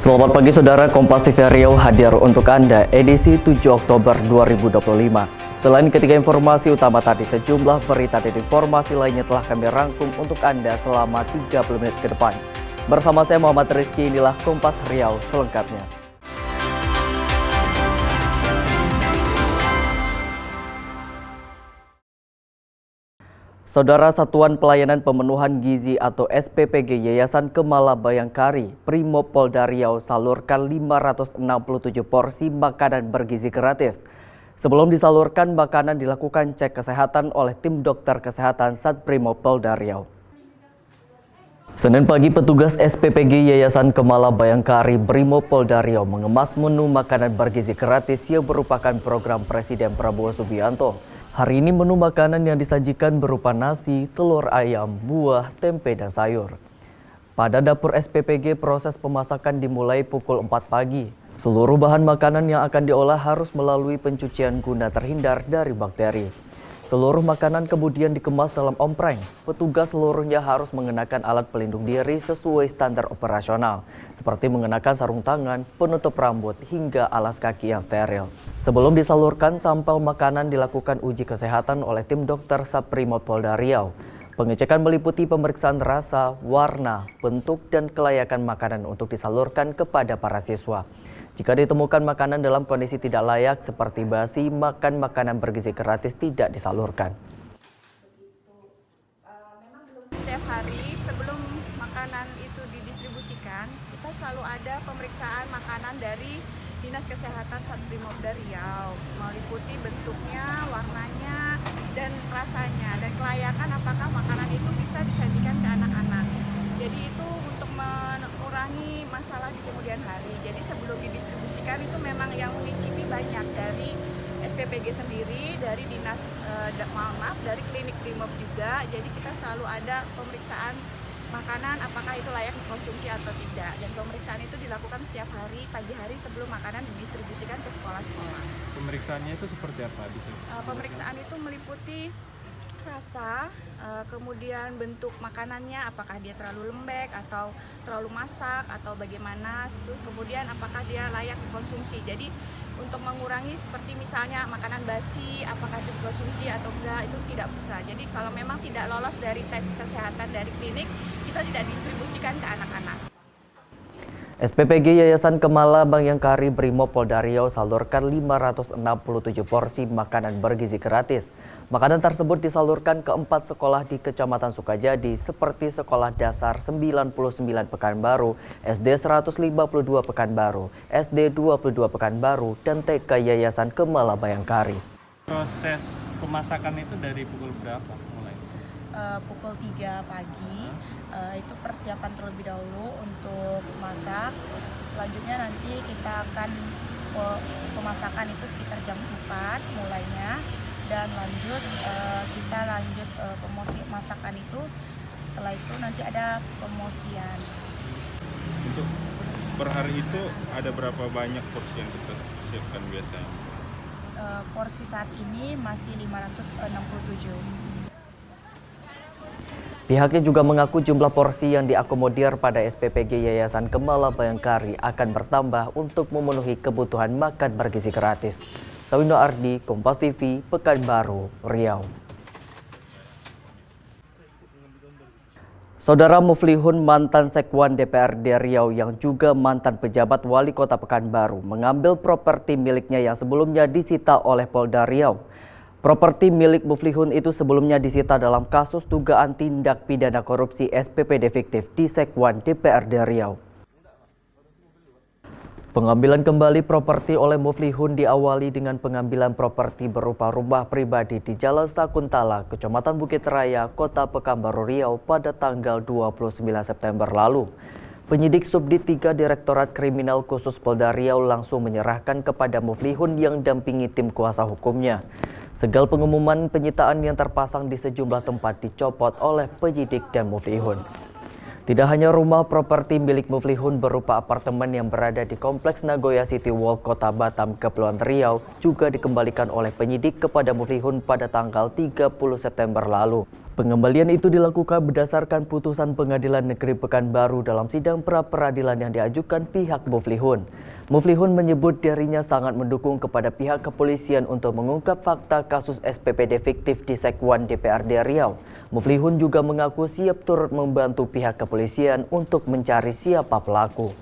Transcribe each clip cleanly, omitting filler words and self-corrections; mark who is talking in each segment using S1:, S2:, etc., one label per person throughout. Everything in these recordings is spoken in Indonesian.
S1: Selamat pagi saudara, Kompas TV Riau hadir untuk Anda edisi 7 Oktober 2025. Selain ketiga informasi utama tadi, sejumlah berita dan informasi lainnya telah kami rangkum untuk Anda selama 30 menit ke depan. Bersama saya Muhammad Rizky, inilah Kompas Riau selengkapnya. Saudara, Satuan Pelayanan Pemenuhan Gizi atau SPPG Yayasan Kemala Bayangkari, Brimopolda Riau salurkan 567 porsi makanan bergizi gratis. Sebelum disalurkan, makanan dilakukan cek kesehatan oleh tim dokter kesehatan Satbrimopolda Riau. Senin pagi, petugas SPPG Yayasan Kemala Bayangkari Brimopolda Riau mengemas menu makanan bergizi gratis yang merupakan program Presiden Prabowo Subianto. Hari ini menu makanan yang disajikan berupa nasi, telur ayam, buah, tempe, dan sayur. Pada dapur SPPG, proses pemasakan dimulai pukul 4 pagi. Seluruh bahan makanan yang akan diolah harus melalui pencucian guna terhindar dari bakteri. Seluruh makanan kemudian dikemas dalam ompreng. Petugas seluruhnya harus mengenakan alat pelindung diri sesuai standar operasional, seperti mengenakan sarung tangan, penutup rambut, hingga alas kaki yang steril. Sebelum disalurkan, sampel makanan dilakukan uji kesehatan oleh tim dokter Satbrimopolda Riau. Pengecekan meliputi pemeriksaan rasa, warna, bentuk, dan kelayakan makanan untuk disalurkan kepada para siswa. Jika ditemukan makanan dalam kondisi tidak layak seperti basi, makanan bergizi gratis tidak disalurkan.
S2: Setiap hari sebelum makanan itu didistribusikan, kita selalu ada pemeriksaan makanan dari Dinas Kesehatan Satbrimopolda Riau, meliputi bentuknya, warnanya, dan rasanya, dan kelayakan apakah makanan itu bisa disajikan ke anak-anak. Jadi itu untuk mengurangi masalah di kemudian hari. Jadi sebelum didistribusikan itu memang yang mencicipi banyak dari SPPG sendiri, dari dinas dari klinik Brimob juga. Jadi kita selalu ada pemeriksaan makanan apakah itu layak dikonsumsi atau tidak. Dan pemeriksaan itu dilakukan setiap hari, pagi hari sebelum makanan didistribusikan ke sekolah-sekolah.
S3: Pemeriksanya itu seperti apa?
S2: Pemeriksaan itu meliputi rasa, kemudian bentuk makanannya, apakah dia terlalu lembek atau terlalu masak atau bagaimana, kemudian apakah dia layak dikonsumsi. Jadi untuk mengurangi seperti misalnya makanan basi, apakah itu dikonsumsi atau enggak, itu tidak bisa. Jadi kalau memang tidak lolos dari tes kesehatan dari klinik, kita tidak distribusikan ke anak-anak.
S1: SPPG Yayasan Kemala Bayangkari Brimopolda Riau salurkan 567 porsi makanan bergizi gratis. Makanan tersebut disalurkan ke 4 sekolah di Kecamatan Sukajadi seperti Sekolah Dasar 99 Pekanbaru, SD 152 Pekanbaru, SD 22 Pekanbaru, dan TK Yayasan Kemala Bayangkari.
S3: Proses pemasakan itu dari pukul berapa mulai?
S4: Pukul 3 pagi, itu persiapan terlebih dahulu untuk masak. Selanjutnya nanti kita akan pemasakan itu sekitar jam 4 mulainya, dan kita lanjut promosi masakan itu. Setelah itu nanti ada promosian.
S3: Untuk per hari itu ada berapa banyak porsi yang kita siapkan biasanya?
S4: Porsi saat ini masih 567.
S1: Pihaknya juga mengaku jumlah porsi yang diakomodir pada SPPG Yayasan Kemala Bayangkari akan bertambah untuk memenuhi kebutuhan makan bergizi gratis. Sawino Ardi, Kompas TV, Pekanbaru, Riau. Saudara Muflihun, mantan Sekwan DPRD Riau yang juga mantan pejabat wali kota Pekanbaru, mengambil properti miliknya yang sebelumnya disita oleh Polda Riau. Properti milik Muflihun itu sebelumnya disita dalam kasus dugaan tindak pidana korupsi SPPD fiktif di Sekwan DPRD Riau. Pengambilan kembali properti oleh Muflihun diawali dengan pengambilan properti berupa rumah pribadi di Jalan Sakuntala, Kecamatan Bukit Raya, Kota Pekanbaru Riau pada tanggal 29 September lalu. Penyidik Subdit 3 Direktorat Kriminal Khusus Polda Riau langsung menyerahkan kepada Muflihun yang dampingi tim kuasa hukumnya. Segala pengumuman penyitaan yang terpasang di sejumlah tempat dicopot oleh penyidik dan Muflihun. Tidak hanya rumah properti milik Muflihun berupa apartemen yang berada di Kompleks Nagoya City Walk, Kota Batam, Kepulauan Riau juga dikembalikan oleh penyidik kepada Muflihun pada tanggal 30 September lalu. Pengembalian itu dilakukan berdasarkan putusan Pengadilan Negeri Pekanbaru dalam sidang pra-peradilan yang diajukan pihak Muflihun. Muflihun menyebut dirinya sangat mendukung kepada pihak kepolisian untuk mengungkap fakta kasus SPPD fiktif di Sekwan DPRD Riau. Muflihun juga mengaku siap turut membantu pihak kepolisian untuk mencari siapa pelaku.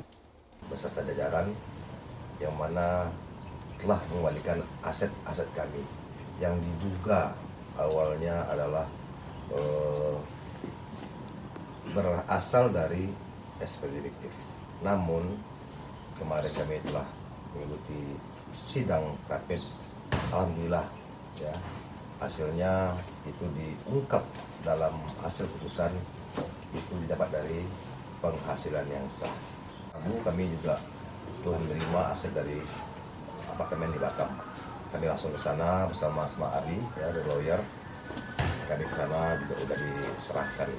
S5: Beserta jajaran yang mana telah mengembalikan aset-aset kami yang diduga awalnya adalah berasal dari SPPD fiktif. Namun kemarin kami telah mengikuti sidang rapid, alhamdulillah ya hasilnya itu diungkap dalam hasil putusan itu didapat dari penghasilan yang sah. Kami juga telah menerima aset dari apartemen di Batam. Kami langsung ke sana bersama Ari ya, dari lawyer. Kami ke sana juga sudah diserahkan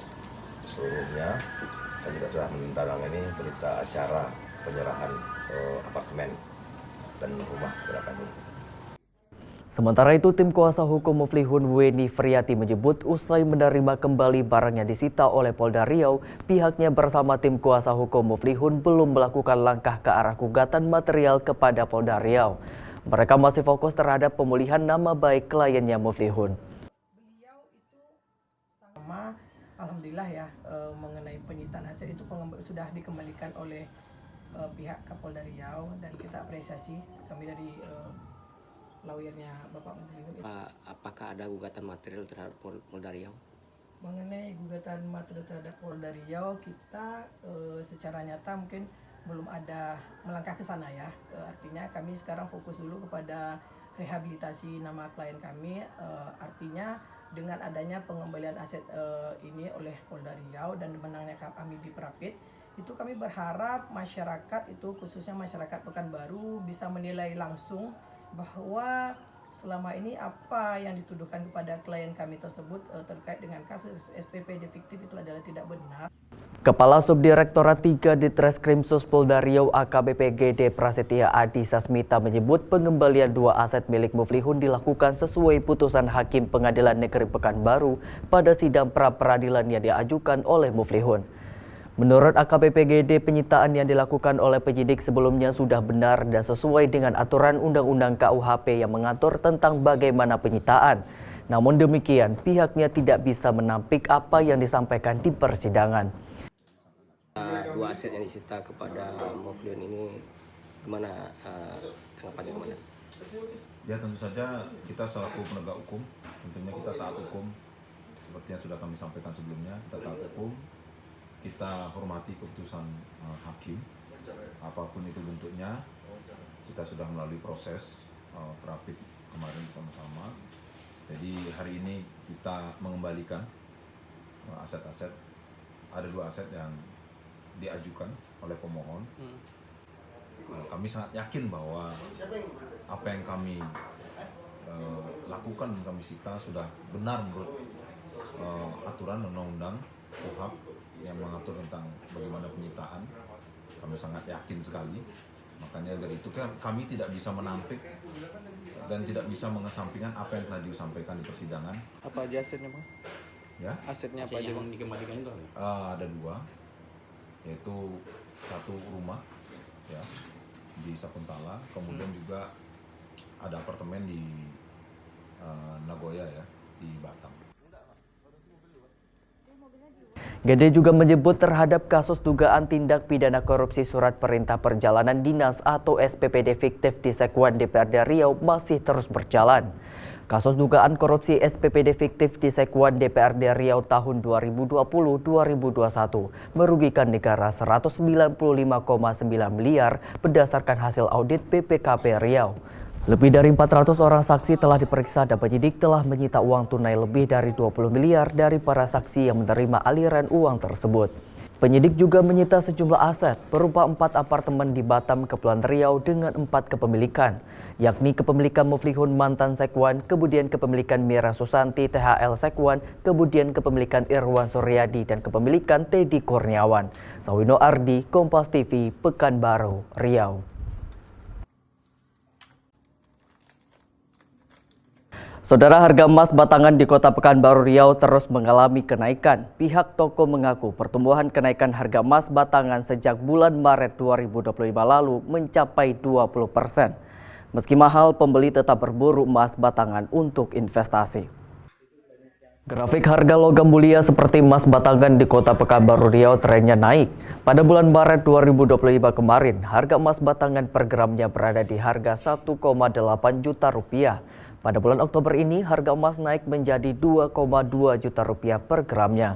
S5: seluruhnya dan juga sudah menandatangani berita acara penyerahan apartemen dan rumah kepada kami.
S1: Sementara itu, tim kuasa hukum Muflihun Weni Friati menyebut usai menerima kembali barangnya disita oleh Polda Riau, pihaknya bersama tim kuasa hukum Muflihun belum melakukan langkah ke arah gugatan material kepada Polda Riau. Mereka masih fokus terhadap pemulihan nama baik kliennya Muflihun.
S6: Alhamdulillah ya, mengenai penyitaan aset itu sudah dikembalikan oleh pihak Kapolda Riau dan kita apresiasi kami dari lawyernya Bapak Muflihun.
S7: Apakah ada gugatan material terhadap Polda Riau?
S6: Mengenai gugatan material terhadap Polda Riau, kita secara nyata mungkin belum ada melangkah ke sana ya. Artinya kami sekarang fokus dulu kepada rehabilitasi nama klien kami. Artinya dengan adanya pengembalian aset ini oleh Polda Riau dan menangnya kami di Prapit, itu kami berharap masyarakat itu khususnya masyarakat Pekanbaru bisa menilai langsung bahwa selama ini apa yang dituduhkan kepada klien kami tersebut terkait dengan kasus SPPD fiktif itu adalah tidak benar.
S1: Kepala Subdirektorat 3 Ditreskrimsus Polda Riau AKBP GD Prasetya Adi Sasmita menyebut pengembalian 2 aset milik Muflihun dilakukan sesuai putusan Hakim Pengadilan Negeri Pekanbaru pada sidang pra-peradilan yang diajukan oleh Muflihun. Menurut AKBP GD, penyitaan yang dilakukan oleh penyidik sebelumnya sudah benar dan sesuai dengan aturan Undang-Undang KUHP yang mengatur tentang bagaimana penyitaan. Namun demikian, pihaknya tidak bisa menampik apa yang disampaikan di persidangan.
S7: 2 aset yang disita kepada Muflihun ini gimana tanggapannya kemana?
S3: Ya tentu saja kita selaku penegak hukum, tentunya kita taat hukum. Seperti yang sudah kami sampaikan sebelumnya, kita taat hukum. Kita hormati keputusan hakim, apapun itu bentuknya. Kita sudah melalui proses Prapit kemarin sama-sama. Jadi hari ini kita mengembalikan aset-aset. Ada 2 aset yang diajukan oleh pemohon. Kami sangat yakin bahwa apa yang kami lakukan dan kami sita sudah benar menurut aturan undang-undang KUHP yang mengatur tentang bagaimana penyitaan. Kami sangat yakin sekali. Makanya dari itu kan kami tidak bisa menampik dan tidak bisa mengesampingkan apa yang telah disampaikan di persidangan.
S8: Apa aja asetnya, Bang?
S3: Ya.
S8: Asetnya apa aja yang dikembalikan itu?
S3: Ada 2, yaitu 1 rumah ya di Sakuntala, kemudian juga ada apartemen di Nagoya ya di Batam.
S1: GD juga menyebut terhadap kasus dugaan tindak pidana korupsi surat perintah perjalanan dinas atau SPPD fiktif di Sekwan DPRD Riau masih terus berjalan. Kasus dugaan korupsi SPPD fiktif di Sekwan DPRD Riau tahun 2020-2021 merugikan negara 195,9 miliar berdasarkan hasil audit BPKP Riau. Lebih dari 400 orang saksi telah diperiksa dan penyidik telah menyita uang tunai lebih dari 20 miliar dari para saksi yang menerima aliran uang tersebut. Penyidik juga menyita sejumlah aset berupa 4 apartemen di Batam, Kepulauan Riau dengan 4 kepemilikan, yakni kepemilikan Muflihun mantan Sekwan, kemudian kepemilikan Mira Susanti THL Sekwan, kemudian kepemilikan Irwan Suryadi dan kepemilikan Teddy Kurniawan. Sawino Ardi, Kompas TV, Pekanbaru, Riau. Saudara, harga emas batangan di Kota Pekanbaru Riau terus mengalami kenaikan. Pihak toko mengaku pertumbuhan kenaikan harga emas batangan sejak bulan Maret 2025 lalu mencapai 20%. Meski mahal, pembeli tetap berburu emas batangan untuk investasi. Grafik harga logam mulia seperti emas batangan di Kota Pekanbaru Riau trennya naik. Pada bulan Maret 2025 kemarin, harga emas batangan per gramnya berada di harga 1,8 juta rupiah. Pada bulan Oktober ini, harga emas naik menjadi 2,2 juta rupiah per gramnya.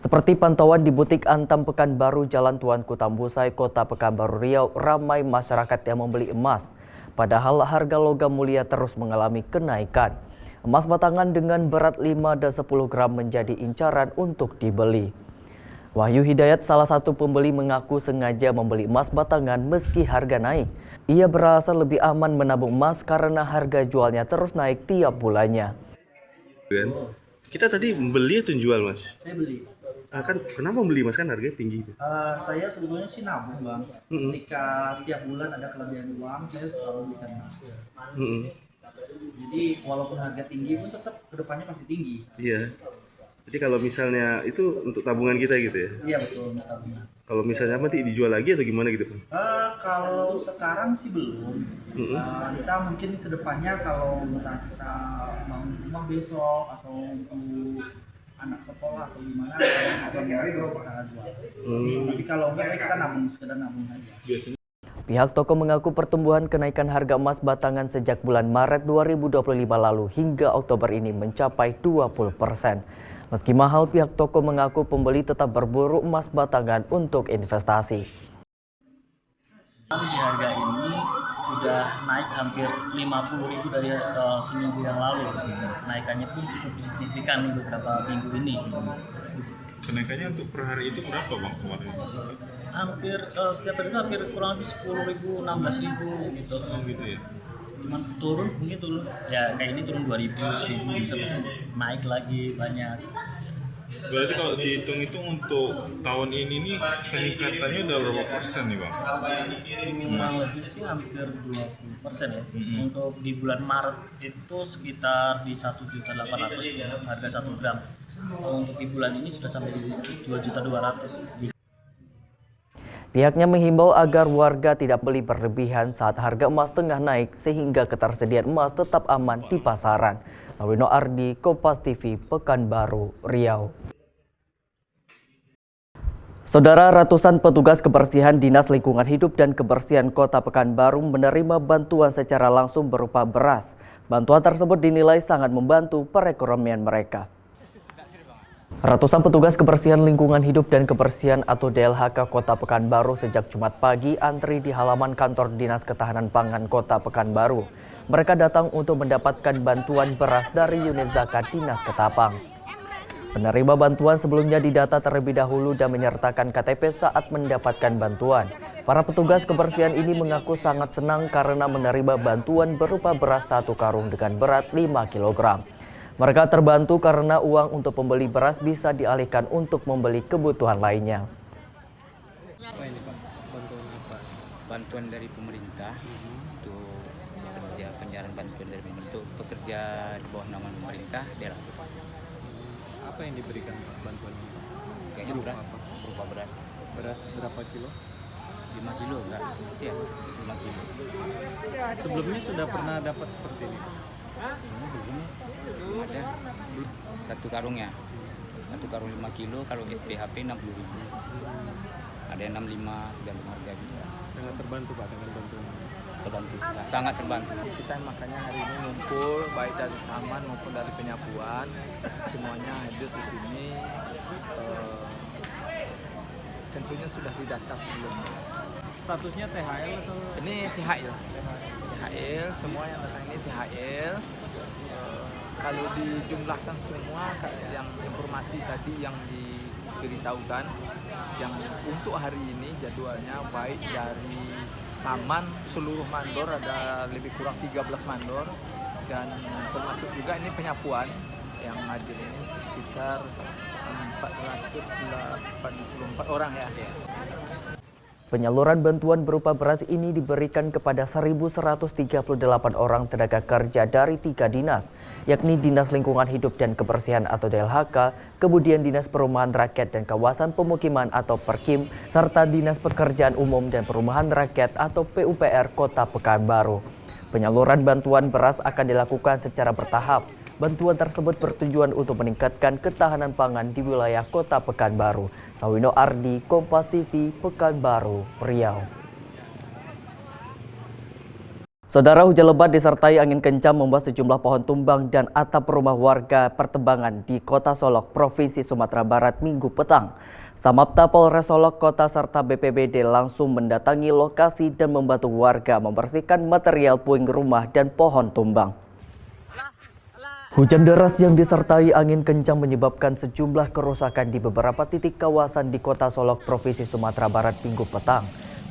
S1: Seperti pantauan di butik Antam Pekanbaru, Jalan Tuanku Tambusai, Kota Pekanbaru Riau, ramai masyarakat yang membeli emas. Padahal harga logam mulia terus mengalami kenaikan. Emas batangan dengan berat 5 dan 10 gram menjadi incaran untuk dibeli. Wahyu Hidayat, salah satu pembeli, mengaku sengaja membeli emas batangan meski harga naik. Ia berasa lebih aman menabung emas karena harga jualnya terus naik tiap bulannya.
S9: Kita tadi beli atau jual, Mas?
S10: Saya beli.
S9: Kan kenapa beli, Mas? Kan harganya tinggi.
S10: Saya sebetulnya sih nabung, Bang. Ketika tiap bulan ada kelebihan uang, saya selalu belikan emas. Jadi walaupun harga tinggi pun tetap kedepannya pasti tinggi.
S9: Iya. Jadi kalau misalnya itu untuk tabungan kita gitu ya?
S10: Iya betul, untuk tabungan.
S9: Kalau misalnya nanti dijual lagi atau gimana gitu, Pak?
S10: Kalau sekarang sih belum. Kita mungkin kedepannya kalau kita mau rumah besok atau untuk anak sekolah atau gimana, kalau kita jual. Tapi kalau enggak kita nabung, sekedar nabung aja.
S1: Pihak toko mengaku pertumbuhan kenaikan harga emas batangan sejak bulan Maret 2025 lalu hingga Oktober ini mencapai 20%. Meski mahal, pihak toko mengaku pembeli tetap berburu emas batangan untuk investasi.
S10: Di harga ini sudah naik hampir 50.000 dari seminggu yang lalu. Kenaikannya pun cukup signifikan beberapa minggu ini.
S3: Kenaikannya untuk per hari itu berapa, Bang, kemarin?
S10: Hampir setiap hari itu hampir kurang lebih 10.000, 16.000 gitu.
S3: Oh gitu ya?
S10: Cuman mungkin turun, ya kayak ini turun 2.000, 1.000, bisa naik lagi banyak.
S3: Berarti kalau dihitung-hitung untuk tahun ini nih peningkatannya udah berapa persen nih, Bang?
S10: Kurang lebih sih hampir 20% ya. Untuk di bulan Maret itu sekitar di 1.800.000 harga 1 gram. Untuk di bulan ini sudah sampai di 2.200.000.
S1: Pihaknya menghimbau agar warga tidak beli berlebihan saat harga emas tengah naik sehingga ketersediaan emas tetap aman di pasaran. Sawino Ardi, Kompas TV, Pekanbaru, Riau. Saudara, ratusan petugas kebersihan Dinas Lingkungan Hidup dan Kebersihan Kota Pekanbaru menerima bantuan secara langsung berupa beras. Bantuan tersebut dinilai sangat membantu perekonomian mereka. Ratusan petugas kebersihan lingkungan hidup dan kebersihan atau DLHK Kota Pekanbaru sejak Jumat pagi antri di halaman kantor Dinas Ketahanan Pangan Kota Pekanbaru. Mereka datang untuk mendapatkan bantuan beras dari unit zakat Dinas Ketapang. Penerima bantuan sebelumnya didata terlebih dahulu dan menyertakan KTP saat mendapatkan bantuan. Para petugas kebersihan ini mengaku sangat senang karena menerima bantuan berupa beras 1 karung dengan berat 5 kg. Mereka terbantu karena uang untuk pembeli beras bisa dialihkan untuk membeli kebutuhan lainnya.
S7: Apa ini, Pak? Bantuan apa? Bantuan dari pemerintah untuk penyiaran bantuan dari pemerintah untuk pekerja di bawah naungan pemerintah daerah.
S8: Apa yang diberikan, Pak, bantuannya?
S7: Kayaknya beras, berupa beras.
S8: Beras berapa kilo?
S7: 5 kilo enggak? Iya, 5 kilo.
S8: Sebelumnya sudah pernah dapat seperti ini?
S7: Belum ada. 1 karungnya. 1 karung 5 kilo, kalau SPHP 60.000. Ada yang 65, tergantung harga juga.
S8: Sangat terbantu, Pak, dengan bantuan.
S7: Terbantu, sangat terbantu.
S11: Kita makanya hari ini ngumpul baik dari taman maupun dari penyapuan, semuanya hadir di sini. Tentunya sudah didata sebelumnya.
S8: Statusnya THL atau?
S11: Ini THL. THL, semua yang datang ini THL. Kalau dijumlahkan semua yang informasi tadi yang diberitahukan, yang untuk hari ini jadwalnya baik dari taman seluruh mandor ada lebih kurang 13 mandor, dan termasuk juga ini penyapuan yang hadir ini sekitar 484 orang ya.
S1: Penyaluran bantuan berupa beras ini diberikan kepada 1.138 orang tenaga kerja dari 3 dinas, yakni Dinas Lingkungan Hidup dan Kebersihan atau DLHK, kemudian Dinas Perumahan Rakyat dan Kawasan Pemukiman atau Perkim, serta Dinas Pekerjaan Umum dan Perumahan Rakyat atau PUPR Kota Pekanbaru. Penyaluran bantuan beras akan dilakukan secara bertahap. Bantuan tersebut bertujuan untuk meningkatkan ketahanan pangan di wilayah Kota Pekanbaru. Sawino Ardi, Kompas TV, Pekanbaru, Riau. Saudara, hujan lebat disertai angin kencang membuat sejumlah pohon tumbang dan atap rumah warga Pertembangan di Kota Solok, Provinsi Sumatera Barat Minggu petang. Samapta Polres Solok Kota serta BPBD langsung mendatangi lokasi dan membantu warga membersihkan material puing rumah dan pohon tumbang. Hujan deras yang disertai angin kencang menyebabkan sejumlah kerusakan di beberapa titik kawasan di Kota Solok, Provinsi Sumatera Barat Minggu petang.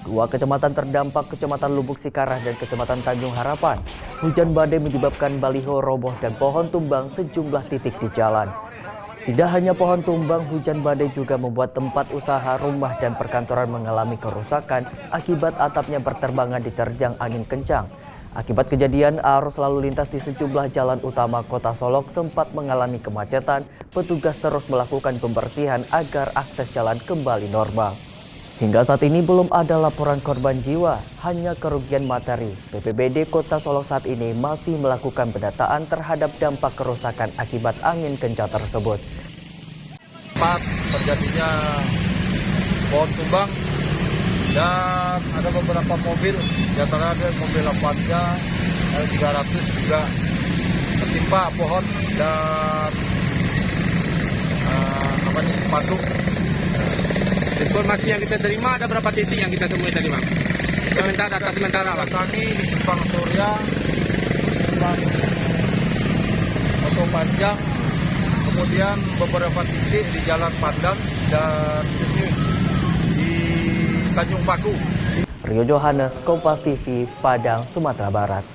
S1: 2 kecamatan terdampak, Kecamatan Lubuk Sikarah dan Kecamatan Tanjung Harapan. Hujan badai menyebabkan baliho roboh dan pohon tumbang sejumlah titik di jalan. Tidak hanya pohon tumbang, hujan badai juga membuat tempat usaha, rumah dan perkantoran mengalami kerusakan akibat atapnya berterbangan diterjang angin kencang. Akibat kejadian, arus lalu lintas di sejumlah jalan utama Kota Solok sempat mengalami kemacetan. Petugas terus melakukan pembersihan agar akses jalan kembali normal. Hingga saat ini belum ada laporan korban jiwa, hanya kerugian materi. BPBD Kota Solok saat ini masih melakukan pendataan terhadap dampak kerusakan akibat angin kencang tersebut.
S12: Terjadinya pohon tumbang dan ada beberapa mobil, di antara ada mobil Avanza 300 juga tertimpa pohon dan sepatu.
S8: Informasi yang kita terima ada berapa titik yang kita temui tadi, Bang? Sementara data sementara, Bang.
S12: Kami di Simpang Surya, Oto Panjang, kemudian beberapa titik di Jalan Pandan dan di Tanjung Paku.
S1: Rio Johannes, Kompas TV, Padang, Sumatera Barat.